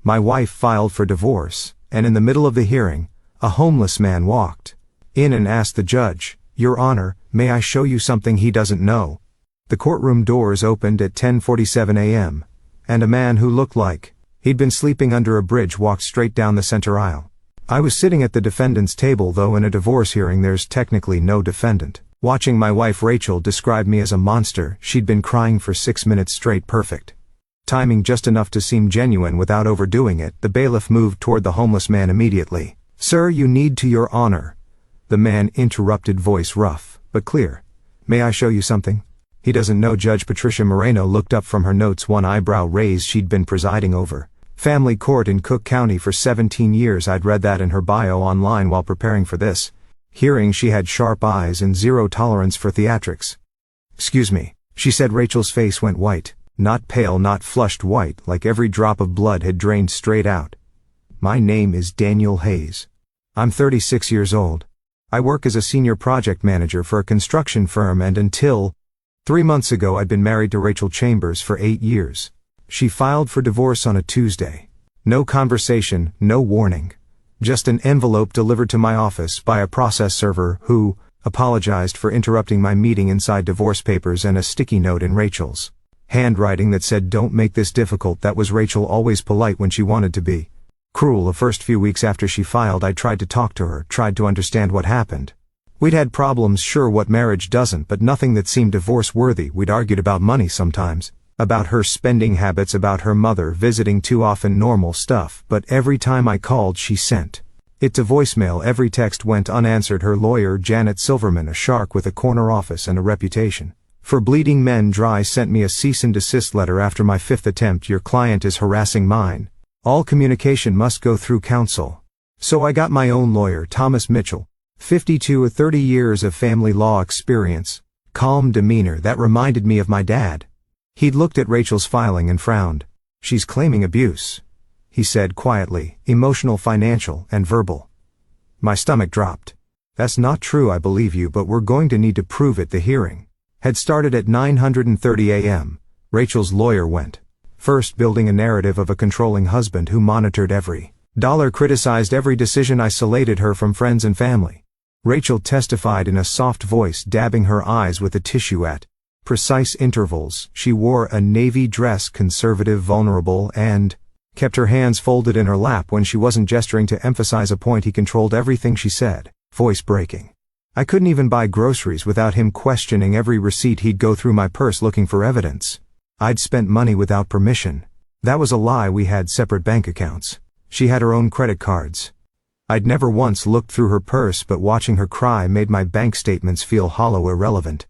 My wife filed for divorce, and in the middle of the hearing, a homeless man walked in and asked the judge, "Your Honor, may I show you something he doesn't know?" The courtroom doors opened at 10:47 a.m., and a man who looked like he'd been sleeping under a bridge walked straight down the center aisle. I was sitting at the defendant's table, though in a divorce hearing there's technically no defendant. Watching my wife Rachel describe me as a monster. She'd been crying for 6 minutes straight, perfect timing, just enough to seem genuine without overdoing it. The bailiff moved toward the homeless man immediately. "Sir, you need to, Your Honor." The man interrupted, voice rough but clear. "May I show you something?" He doesn't know. Judge Patricia Moreno looked up from her notes, one eyebrow raised. She'd been presiding over family court in Cook County for 17 years. I'd read that in her bio online while preparing for this hearing. She had sharp eyes and zero tolerance for theatrics. "Excuse me," she said. Rachel's face went white. Not pale, not flushed white, like every drop of blood had drained straight out. "My name is Daniel Hayes. I'm 36 years old. I work as a senior project manager for a construction firm, and until 3 months ago I'd been married to Rachel Chambers for 8 years. She filed for divorce on a Tuesday. No conversation, no warning. Just an envelope delivered to my office by a process server who apologized for interrupting my meeting. Inside, divorce papers and a sticky note in Rachel's handwriting that said, "Don't make this difficult." That was Rachel, always polite when she wanted to be cruel. The first few weeks after she filed, I tried to talk to her, tried to understand what happened. We'd had problems, sure, what marriage doesn't, but nothing that seemed divorce-worthy. We'd argued about money sometimes, about her spending habits, about her mother visiting too often, normal stuff. But every time I called, she sent it to voicemail. Every text went unanswered. Her lawyer, Janet Silverman, a shark with a corner office and a reputation for bleeding men dry, sent me a cease and desist letter after my 5th attempt. "Your client is harassing mine. All communication must go through counsel." So I got my own lawyer, Thomas Mitchell, 52, with 30 years of family law experience. Calm demeanor that reminded me of my dad. He'd looked at Rachel's filing and frowned. "She's claiming abuse," he said quietly, "emotional, financial, and verbal." My stomach dropped. "That's not true. I believe you, but we're going to need to prove it." The hearing had started at 9:30 a.m. Rachel's lawyer went first, building a narrative of a controlling husband who monitored every dollar, criticized every decision, isolated her from friends and family. Rachel testified in a soft voice, dabbing her eyes with a tissue at precise intervals. She wore a navy dress, conservative, vulnerable, and kept her hands folded in her lap when she wasn't gesturing to emphasize a point. He controlled everything she said, voice breaking. I couldn't even buy groceries without him questioning every receipt. He'd go through my purse looking for evidence I'd spent money without permission. That was a lie. We had separate bank accounts. She had her own credit cards. I'd never once looked through her purse, but watching her cry made my bank statements feel hollow, irrelevant.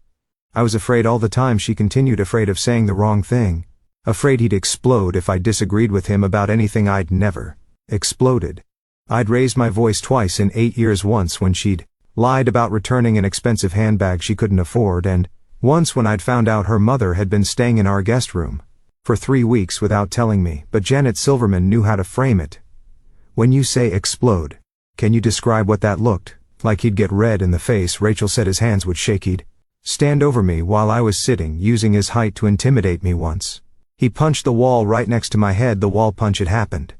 I was afraid all the time, she continued, afraid of saying the wrong thing. Afraid he'd explode if I disagreed with him about anything. I'd never exploded. I'd raised my voice twice in 8 years, once when she'd lied about returning an expensive handbag she couldn't afford, and once when I'd found out her mother had been staying in our guest room for 3 weeks without telling me. But Janet Silverman knew how to frame it. "When you say explode, can you describe what that looked like?" He'd get red in the face. Rachel said his hands would shake. He'd stand over me while I was sitting, using his height to intimidate me. Once he punched the wall right next to my head. The wall punch had happened,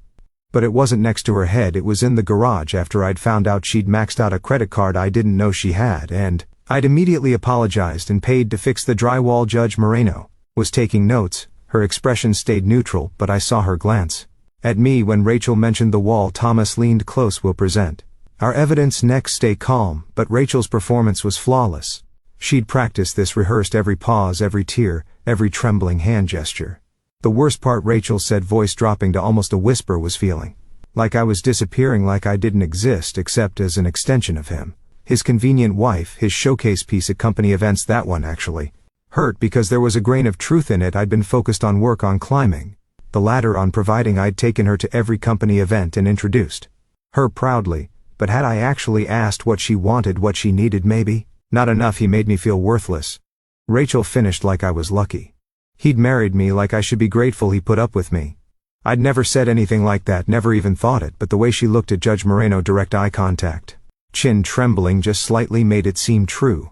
but it wasn't next to her head. It was in the garage after I'd found out she'd maxed out a credit card I didn't know she had, and I'd immediately apologized and paid to fix the drywall. Judge Moreno was taking notes. Her expression stayed neutral, but I saw her glance at me when Rachel mentioned the wall. Thomas leaned close. "We'll present our evidence next. Stay calm." But Rachel's performance was flawless. She'd practiced this, rehearsed every pause, every tear, every trembling hand gesture. The worst part, Rachel said, voice dropping to almost a whisper, was feeling like I was disappearing, like I didn't exist except as an extension of him. His convenient wife, his showcase piece at company events. That one actually hurt because there was a grain of truth in it. I'd been focused on work, on climbing the ladder, on providing. I'd taken her to every company event and introduced her proudly, but had I actually asked what she wanted, what she needed? Maybe not enough. He made me feel worthless. Rachel finished like I was lucky. He'd married me, like I should be grateful he put up with me. I'd never said anything like that, never even thought it, but the way she looked at Judge Moreno, direct eye contact, chin trembling just slightly, made it seem true.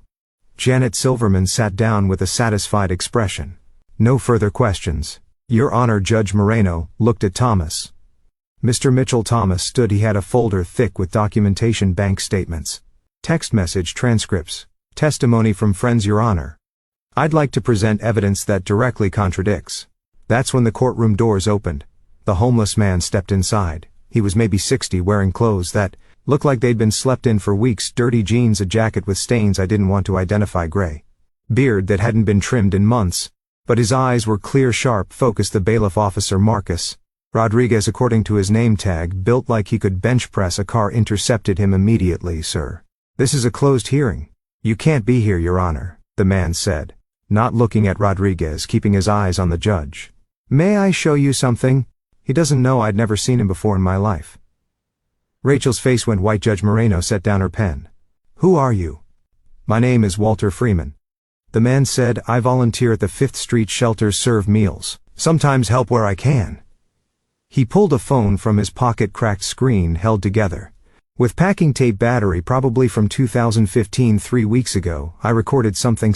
Janet Silverman sat down with a satisfied expression. "No further questions, Your Honor." Judge Moreno looked at Thomas. Mr. Mitchell Thomas stood. He had a folder thick with documentation, bank statements, text message transcripts, testimony from friends. Your Honor, I'd like to present evidence that directly contradicts. That's when the courtroom doors opened. The homeless man stepped inside. He was maybe 60, wearing clothes that looked like they'd been slept in for weeks, dirty jeans, a jacket with stains I didn't want to identify, gray beard that hadn't been trimmed in months, but his eyes were clear, sharp, focused. The bailiff, Officer Marcus Rodriguez, according to his name tag, built like he could bench press a car, intercepted him immediately. Sir, this is a closed hearing. You can't be here, Your Honor, the man said, not looking at Rodriguez, keeping his eyes on the judge. May I show you something? He doesn't know I'd never seen him before in my life. Rachel's face went white. Judge Moreno set down her pen. Who are you? My name is Walter Freeman. The man said, I volunteer at the 5th Street shelter, serve meals, sometimes help where I can. He pulled a phone from his pocket, cracked screen held together with packing tape, battery probably from 2015, 3 weeks ago. I recorded something.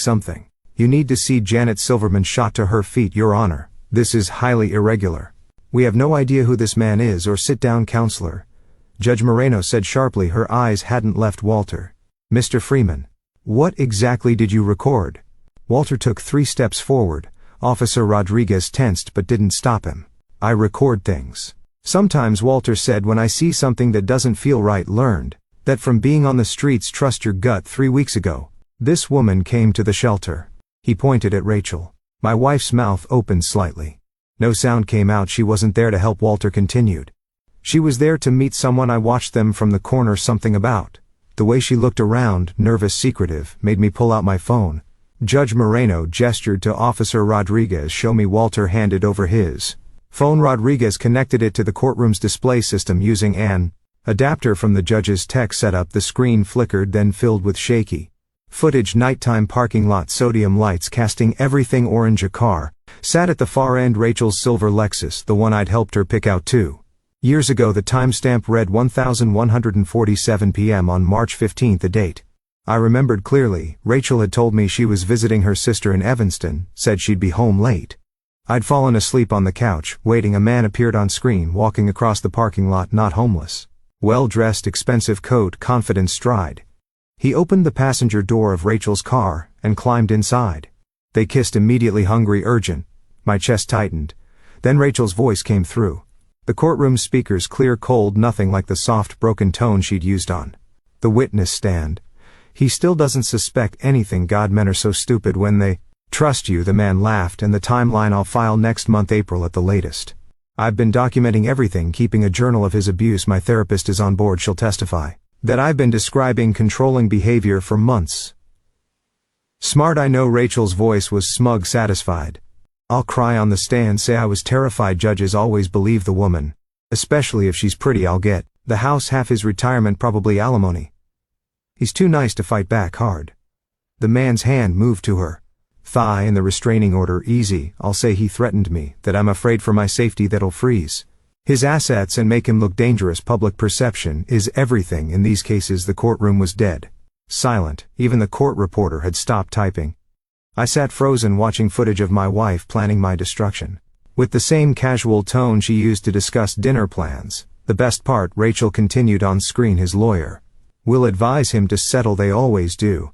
You need to see Janet Silverman shot to her feet, Your Honor. This is highly irregular. We have no idea who this man is. Or sit down, counselor, Judge Moreno said sharply. Her eyes hadn't left Walter. Mr. Freeman, what exactly did you record? Walter took 3 steps forward. Officer Rodriguez tensed but didn't stop him. I record things. Sometimes, Walter said, when I see something that doesn't feel right. Learned that from being on the streets. Trust your gut. 3 weeks ago, this woman came to the shelter. He pointed at Rachel. My wife's mouth opened slightly. No sound came out. She wasn't there to help, Walter continued. She was there to meet someone. I watched them from the corner. Something about the way she looked around, nervous, secretive, made me pull out my phone. Judge Moreno gestured to Officer Rodriguez. Show me. Walter handed over his phone. Rodriguez connected it to the courtroom's display system using an adapter from the judge's tech setup. The screen flickered, then filled with shaky footage. Nighttime parking lot, sodium lights casting everything orange. A car sat at the far end. Rachel's silver Lexus, the one I'd helped her pick out 2 years ago. The timestamp read 1147 p.m. on March 15, the date I remembered clearly. Rachel had told me she was visiting her sister in Evanston, said she'd be home late. I'd fallen asleep on the couch, waiting. A man appeared on screen, walking across the parking lot, not homeless. Well-dressed, expensive coat, confident stride. He opened the passenger door of Rachel's car and climbed inside. They kissed immediately. Hungry, urgent. My chest tightened. Then Rachel's voice came through the courtroom speakers, clear, cold, nothing like the soft, broken tone she'd used on the witness stand. He still doesn't suspect anything. God, men are so stupid when they trust you. The man laughed. And the timeline? I'll file next month, April at the latest. I've been documenting everything, keeping a journal of his abuse. My therapist is on board. She'll testify that I've been describing controlling behavior for months. Smart, I know. Rachel's voice was smug, satisfied. I'll cry on the stand, say I was terrified. Judges always believe the woman, especially if she's pretty. I'll get the house, half his retirement, probably alimony. He's too nice to fight back hard. The man's hand moved to her thigh in the restraining order. Easy. I'll say he threatened me, that I'm afraid for my safety, that'll freeze his assets and make him look dangerous. Public perception is everything in these cases. The courtroom was dead. Silent. Even the court reporter had stopped typing. I sat frozen, watching footage of my wife planning my destruction, with the same casual tone she used to discuss dinner plans. The best part, Rachel continued on screen. His lawyer will advise him to settle. They always do.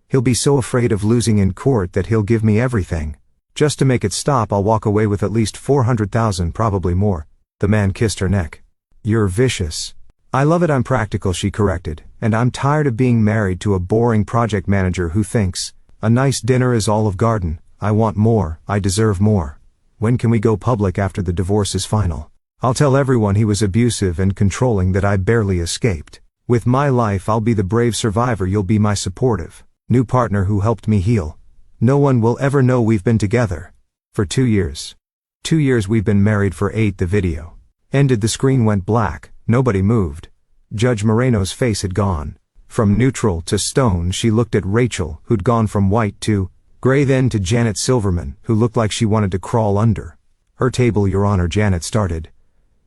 He'll be so afraid of losing in court that he'll give me everything. Just to make it stop, I'll walk away with at least $400,000, probably more. The man kissed her neck. You're vicious. I love it. I'm practical, she corrected, and I'm tired of being married to a boring project manager who thinks a nice dinner is Olive Garden. I want more. I deserve more. When can we go public? After the divorce is final. I'll tell everyone he was abusive and controlling, that I barely escaped. With my life, I'll be the brave survivor. You'll be my supportive new partner who helped me heal. No one will ever know we've been together for 2 years. 2 years we've been married for 8. The video ended. The screen went black. Nobody moved. Judge Moreno's face had gone from neutral to stone. She looked at Rachel, who'd gone from white to gray, then to Janet Silverman, who looked like she wanted to crawl under her table. Your Honor, Janet started.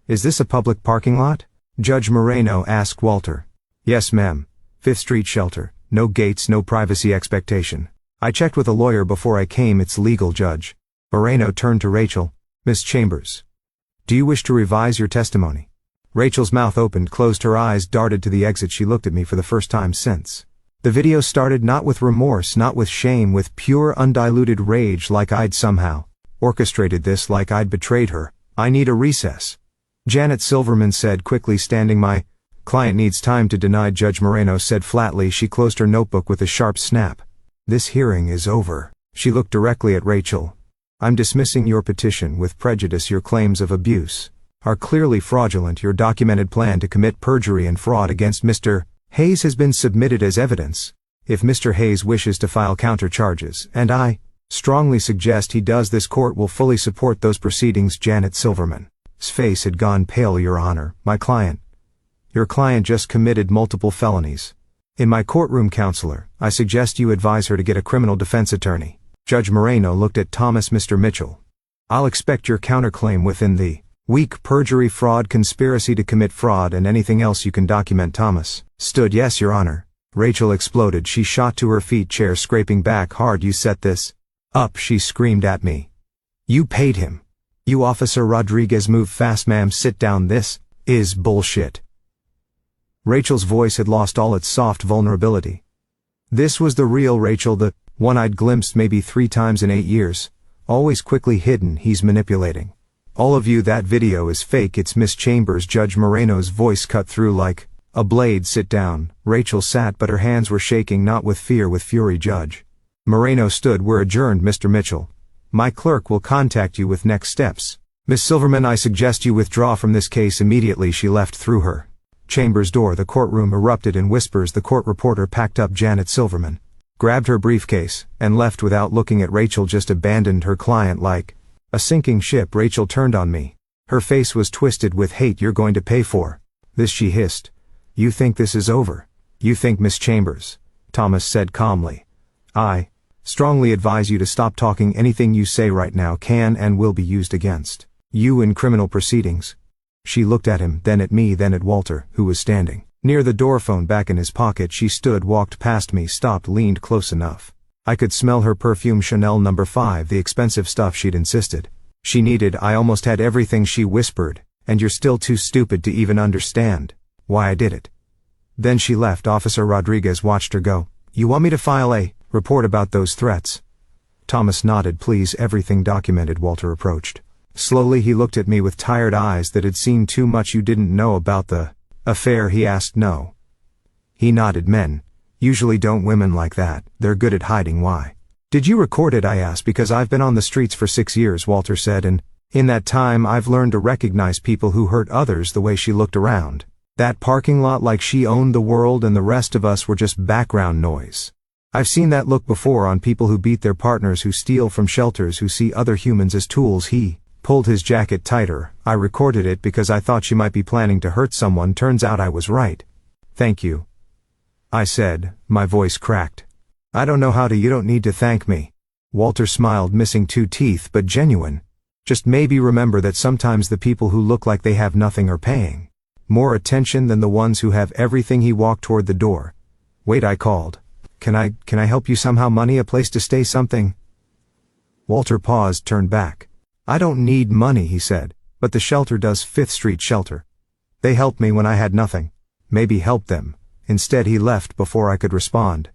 Is this a public parking lot? Judge Moreno asked Walter. Yes, ma'am. 5th Street shelter. No gates, no privacy expectation. I checked with a lawyer before I came. It's legal, Judge. Moreno turned to Rachel. Miss Chambers, do you wish to revise your testimony? Rachel's mouth opened, closed, her eyes darted to the exit. She looked at me for the first time since. The video started not with remorse, not with shame, with pure undiluted rage, like I'd somehow orchestrated this, like I'd betrayed her. "I need a recess," Janet Silverman said quickly, standing. "My client needs time to deny," Judge Moreno said flatly. She closed her notebook with a sharp snap. "This hearing is over." She looked directly at Rachel. "I'm dismissing your petition with prejudice. Your claims of abuse are clearly fraudulent. Your documented plan to commit perjury and fraud against Mr. Hayes has been submitted as evidence. If Mr. Hayes wishes to file countercharges, and I strongly suggest he does, this court will fully support those proceedings." Janet Silverman's face had gone pale. "Your Honor, your client just committed multiple felonies. In my courtroom, counselor, I suggest you advise her to get a criminal defense attorney." Judge Moreno looked at Thomas. "Mr. Mitchell, I'll expect your counterclaim within the week. Perjury, fraud, conspiracy to commit fraud, and anything else you can document." Thomas stood. "Yes, Your Honor." Rachel exploded. She shot to her feet, chair scraping back hard. "You set this up," she screamed at me. "You paid him. You, Officer Rodriguez." "Move fast, ma'am. Sit down. This is bullshit." Rachel's voice had lost all its soft vulnerability. This was the real Rachel, the one I'd glimpsed maybe 3 times in 8 years, always quickly hidden. "He's manipulating all of you. That video is fake. It's Miss Chambers." Judge Moreno's voice cut through like a blade. "Sit down." Rachel sat, but her hands were shaking, not with fear, with fury. Judge Moreno stood. "We're adjourned, Mr. Mitchell. My clerk will contact you with next steps. Miss Silverman, I suggest you withdraw from this case immediately." She left through her Chambers' door. The courtroom erupted in whispers. The court reporter packed up. Janet Silverman grabbed her briefcase and left without looking at Rachel, just abandoned her client like a sinking ship. Rachel turned on me. Her face was twisted with hate. "You're going to pay for this," she hissed. "You think this is over? You think, Miss Chambers," Thomas said calmly, "I strongly advise you to stop talking. Anything you say right now can and will be used against you in criminal proceedings." She looked at him, then at me, then at Walter, who was standing near the door, phone back in his pocket. She stood, walked past me, stopped, leaned close enough I could smell her perfume, Chanel No. 5, the expensive stuff she'd insisted she needed. "I almost had everything," she whispered, "and you're still too stupid to even understand why I did it." Then she left. Officer Rodriguez watched her go. "You want me to file a report about those threats?" Thomas nodded. "Please, everything documented." Walter approached. Slowly he looked at me with tired eyes that had seen too much. "You didn't know about the affair?" he asked. "No." He nodded. "Men usually don't. Women like that, they're good at hiding." "Why did you record it?" I asked. "Because I've been on the streets for 6 years," Walter said, "and in that time I've learned to recognize people who hurt others." The way she looked around that parking lot, like she owned the world and the rest of us were just background noise. I've seen that look before on people who beat their partners, who steal from shelters, who see other humans as tools. He pulled his jacket tighter. "I recorded it because I thought she might be planning to hurt someone. Turns out I was right." "Thank you," I said, my voice cracked. "I don't know how to." "You don't need to thank me." Walter smiled, missing 2 teeth, but genuine. "Just maybe remember that sometimes the people who look like they have nothing are paying more attention than the ones who have everything." He walked toward the door. "Wait," I called. Can I help you somehow? Money, a place to stay, something?" Walter paused, turned back. "I don't need money," he said, "but the shelter does. 5th Street Shelter. They helped me when I had nothing. Maybe help them." Instead he left before I could respond.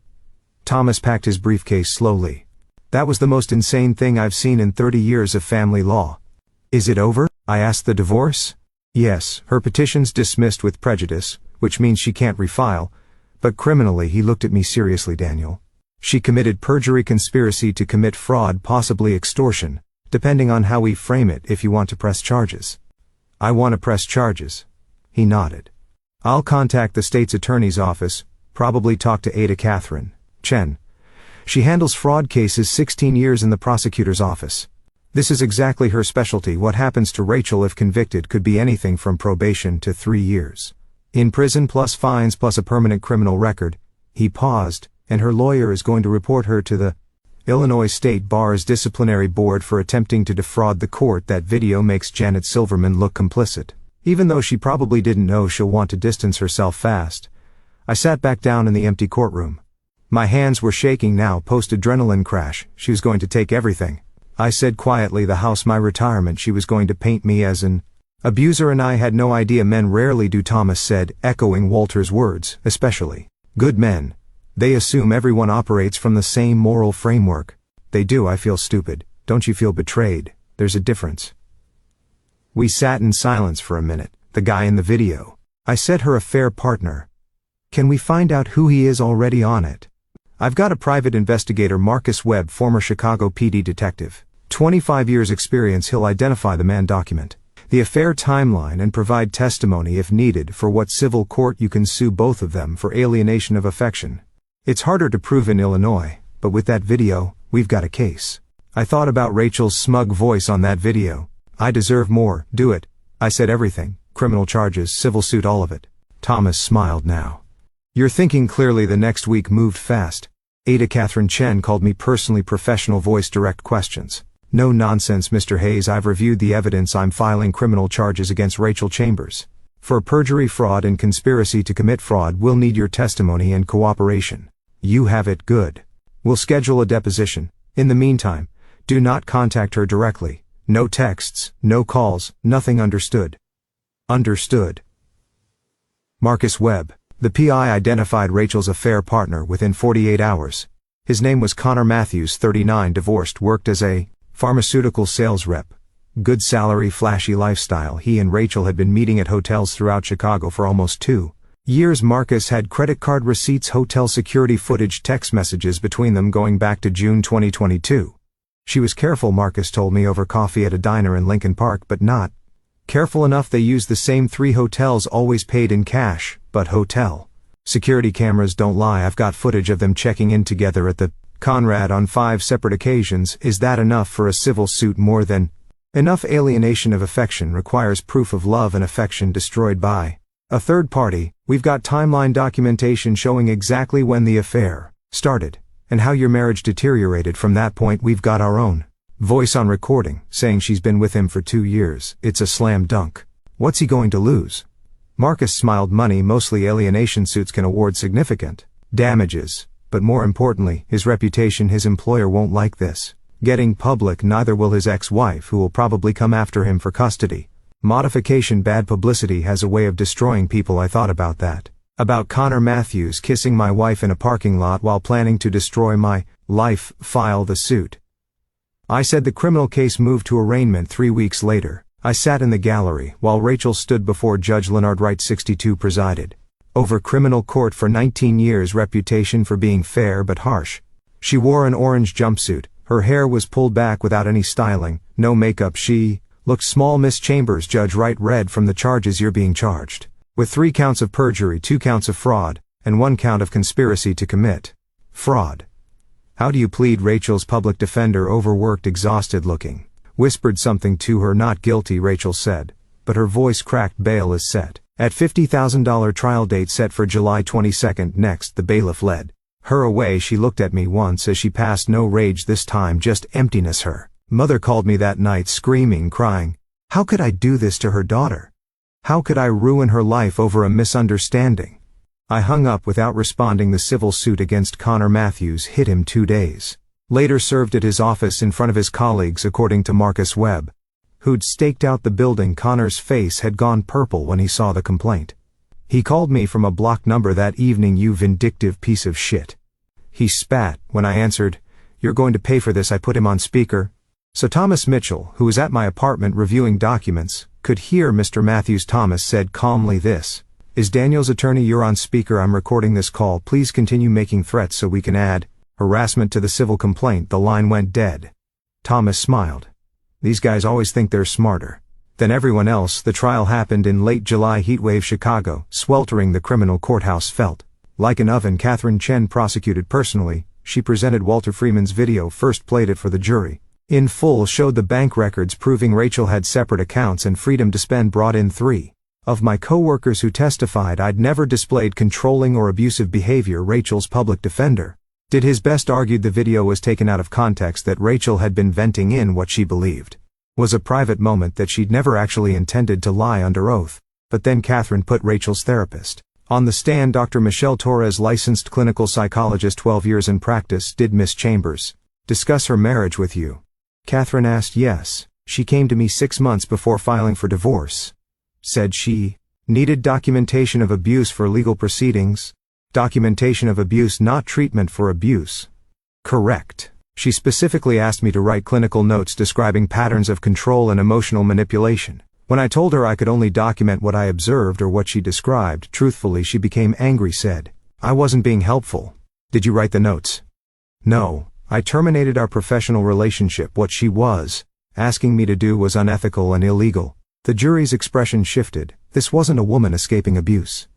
Thomas packed his briefcase slowly. "That was the most insane thing I've seen in 30 years of family law." "Is it over?" I asked. "The divorce?" "Yes, her petition's dismissed with prejudice, which means she can't refile. But criminally," he looked at me seriously, "Daniel, she committed perjury, conspiracy to commit fraud, possibly extortion, depending on how we frame it. If you want to press charges." "I want to press charges." He nodded. "I'll contact the state's attorney's office, probably talk to Ada Catherine Chen. She handles fraud cases, 16 years in the prosecutor's office. This is exactly her specialty. What happens to Rachel if convicted could be anything from probation to 3 years in prison, plus fines, plus a permanent criminal record." He paused. "And her lawyer is going to report her to the Illinois State Bar's disciplinary board for attempting to defraud the court." That video makes Janet Silverman look complicit. Even though she probably didn't know, she'll want to distance herself fast. I sat back down in the empty courtroom. My hands were shaking now, post-adrenaline crash. She was going to take everything. I said quietly, "The house, my retirement. She was going to paint me as an Abuser and I had no idea men rarely do, Thomas said, echoing Walter's words, especially good men. They assume everyone operates from the same moral framework. They do. I feel stupid. Don't you feel betrayed? There's a difference. We sat in silence for a minute. The guy in the video. I said, her affair partner. Can we find out who he is already on it? I've got a private investigator, Marcus Webb, former Chicago PD detective. 25 years experience. He'll identify the man, document the affair timeline, and provide testimony if needed. For what civil court you can sue both of them for alienation of affection. It's harder to prove in Illinois, but with that video, we've got a case. I thought about Rachel's smug voice on that video. I deserve more. Do it. I said everything. Criminal charges, civil suit, all of it. Thomas smiled now. You're thinking clearly. The next week moved fast. Ada Catherine Chen called me personally. Professional voice, direct questions. No nonsense, Mr. Hayes. I've reviewed the evidence. I'm filing criminal charges against Rachel Chambers. For perjury, fraud, and conspiracy to commit fraud. We'll need your testimony and cooperation. You have it. Good. We'll schedule a deposition. In the meantime, do not contact her directly. No texts, no calls, nothing. Understood? Understood. Marcus Webb. The PI identified Rachel's affair partner within 48 hours. His name was Connor Matthews, 39, divorced, worked as a pharmaceutical sales rep. Good salary, flashy lifestyle. He and Rachel had been meeting at hotels throughout Chicago for almost 2 years. Marcus had credit card receipts, hotel security footage, text messages between them going back to June 2022. She was careful, Marcus told me over coffee at a diner in Lincoln Park, but not careful enough. They used the same 3 hotels, always paid in cash, but hotel security cameras don't lie. I've got footage of them checking in together at the Conrad on 5 separate occasions. Is that enough for a civil suit? More than enough. Alienation of affection requires proof of love and affection destroyed by a third party. We've got timeline documentation showing exactly when the affair started and how your marriage deteriorated from that point. We've got our own voice on recording saying she's been with him for 2 years. It's a slam dunk. What's he going to lose? Marcus smiled. Money. Mostly. Alienation suits can award significant damages, but more importantly, his reputation. His employer won't like this getting public, neither will his ex-wife, who will probably come after him for custody modification. Bad publicity has a way of destroying people. I thought about that. About Connor Matthews kissing my wife in a parking lot while planning to destroy my life. File the suit. I said. The criminal case moved to arraignment 3 weeks later. I sat in the gallery while Rachel stood before Judge Leonard Wright, 62, presided over criminal court for 19 years. Reputation for being fair but harsh. She wore an orange jumpsuit. Her hair was pulled back without any styling, no makeup. She looked small. Miss Chambers, Judge Wright read from the charges. You're being charged with 3 counts of perjury, 2 counts of fraud, and 1 count of conspiracy to commit fraud. How do you plead? Rachel's public defender, overworked, exhausted looking, whispered something to her. Not guilty, Rachel said, but her voice cracked. Bail is set at $50,000. Trial date set for July 22nd. Next. The bailiff led her away. She looked at me once as she passed. No rage this time, just emptiness. Her mother called me that night, screaming, crying. How could I do this to her daughter? How could I ruin her life over a misunderstanding? I hung up without responding. The civil suit against Connor Matthews hit him 2 days later. Served at his office in front of his colleagues, according to Marcus Webb, who'd staked out the building. Connor's face had gone purple when he saw the complaint. He called me from a blocked number that evening. You vindictive piece of shit. He spat when I answered. You're going to pay for this. I put him on speaker so Thomas Mitchell, who was at my apartment reviewing documents, could hear Mr. Matthews. Thomas said calmly, this is Daniel's attorney. You're on speaker. I'm recording this call. Please continue making threats so we can add harassment to the civil complaint. The line went dead. Thomas smiled. These guys always think they're smarter than everyone else. The trial happened in late July. Heatwave Chicago, sweltering. The criminal courthouse felt like an oven. Catherine Chen prosecuted personally. She presented Walter Freeman's video, first played it for the jury in full, showed the bank records proving Rachel had separate accounts and freedom to spend. Brought in 3 of my co-workers who testified I'd never displayed controlling or abusive behavior. Rachel's public defender did his best, argued the video was taken out of context, that Rachel had been venting in what she believed was a private moment, that she'd never actually intended to lie under oath. But then Catherine put Rachel's therapist on the stand, Dr. Michelle Torres, licensed clinical psychologist, 12 years in practice. Did Miss Chambers discuss her marriage with you? Catherine asked. Yes. She came to me 6 months before filing for divorce. said she. Needed documentation of abuse for legal proceedings. Documentation of abuse, not treatment for abuse. Correct. She specifically asked me to write clinical notes describing patterns of control and emotional manipulation. When I told her I could only document what I observed or what she described, truthfully she became angry, said, "I wasn't being helpful." "Did you write the notes?" "No. I terminated our professional relationship. What she was asking me to do was unethical and illegal." The jury's expression shifted. This wasn't a woman escaping abuse.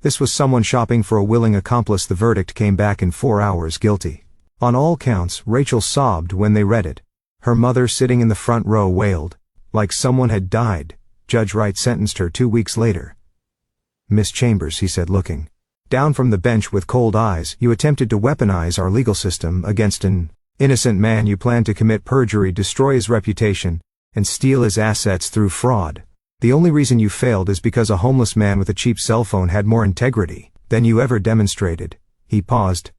This was someone shopping for a willing accomplice. The verdict came back in 4 hours: guilty. On all counts. Rachel sobbed when they read it. Her mother, sitting in the front row, wailed like someone had died. Judge Wright sentenced her 2 weeks later. "Miss Chambers," he said, looking down from the bench with cold eyes, "you attempted to weaponize our legal system against an innocent man. You planned to commit perjury, destroy his reputation, and steal his assets through fraud. The only reason you failed is because a homeless man with a cheap cell phone had more integrity than you ever demonstrated." He paused.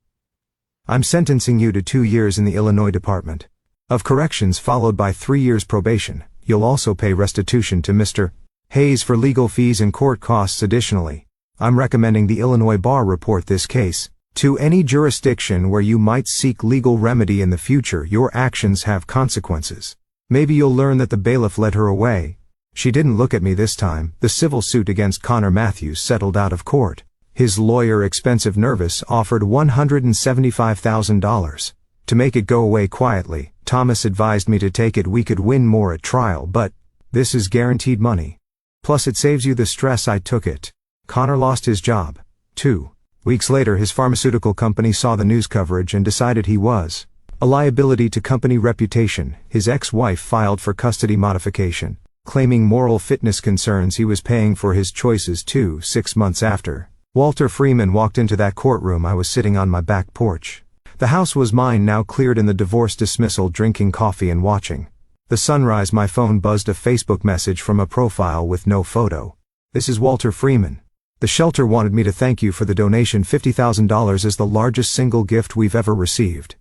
"I'm sentencing you to 2 years in the Illinois Department of Corrections, followed by 3 years probation. You'll also pay restitution to Mr. Hayes for legal fees and court costs. Additionally, I'm recommending the Illinois Bar report this case to any jurisdiction where you might seek legal remedy in the future. Your actions have consequences. Maybe you'll learn that the bailiff led her away." She didn't look at me this time. The civil suit against Connor Matthews settled out of court. His lawyer, expensive nervous, offered $175,000 to make it go away quietly. Thomas advised me to take it. We could win more at trial, but this is guaranteed money. Plus it saves you the stress. I took it. Connor lost his job. 2 weeks later, his pharmaceutical company saw the news coverage and decided he was a liability to company reputation. His ex-wife filed for custody modification, claiming moral fitness concerns. He was paying for his choices too. 6 months after Walter Freeman walked into that courtroom, I was sitting on my back porch. The house was mine now, cleared in the divorce dismissal, drinking coffee and watching the sunrise. My phone buzzed. A Facebook message from a profile with no photo. "This is Walter Freeman. The shelter wanted me to thank you for the donation. $50,000 is the largest single gift we've ever received."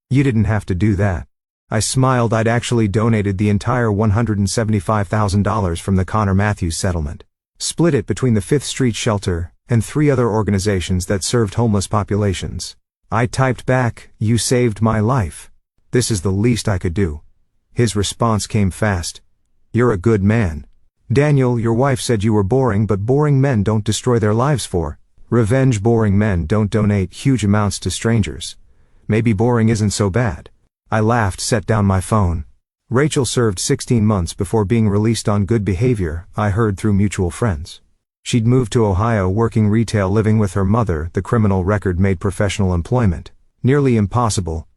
"You didn't have to do that." I smiled. I'd actually donated the entire $175,000 from the Connor Matthews settlement, split it between the 5th Street Shelter and 3 other organizations that served homeless populations. I typed back, "You saved my life. This is the least I could do." His response came fast. "You're a good man. Daniel, your wife said you were boring, but boring men don't destroy their lives for revenge. Boring men don't donate huge amounts to strangers. Maybe boring isn't so bad." I laughed, set down my phone. Rachel served 16 months before being released on good behavior, I heard through mutual friends. She'd moved to Ohio, working retail, living with her mother. The criminal record made professional employment nearly impossible.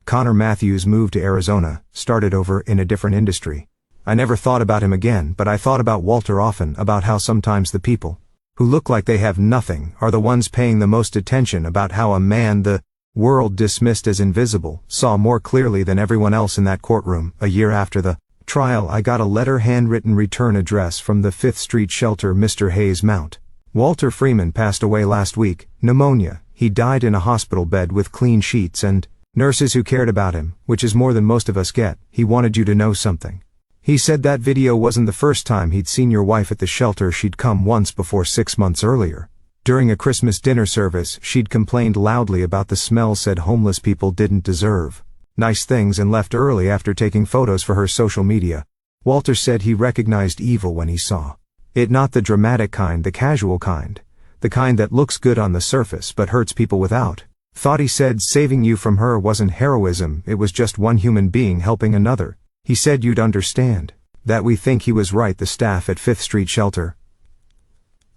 Connor Matthews moved to Arizona, started over in a different industry. I never thought about him again, but I thought about Walter often, about how sometimes the people who look like they have nothing are the ones paying the most attention, about how a man the world dismissed as invisible saw more clearly than everyone else in that courtroom. A year after the trial, I got a letter, handwritten return address from the 5th Street Shelter. "Mr. Hayes, Mount. Walter Freeman passed away last week. Pneumonia. He died in a hospital bed with clean sheets and nurses who cared about him, which is more than most of us get. He wanted you to know something. He said that video wasn't the first time he'd seen your wife at the shelter. She'd come once before 6 months earlier. During a Christmas dinner service, she'd complained loudly about the smell, said homeless people didn't deserve nice things, and left early after taking photos for her social media. Walter said he recognized evil when he saw it, not the dramatic kind, the casual kind, the kind that looks good on the surface but hurts people without thought. He said saving you from her wasn't heroism, it was just one human being helping another. He said you'd understand that. We think he was right. The staff at 5th Street Shelter.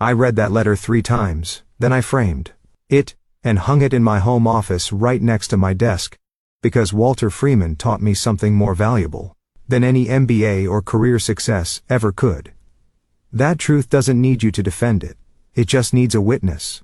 I read that letter 3 times, then I framed it and hung it in my home office right next to my desk, because Walter Freeman taught me something more valuable than any MBA or career success ever could. That truth doesn't need you to defend it. It just needs a witness.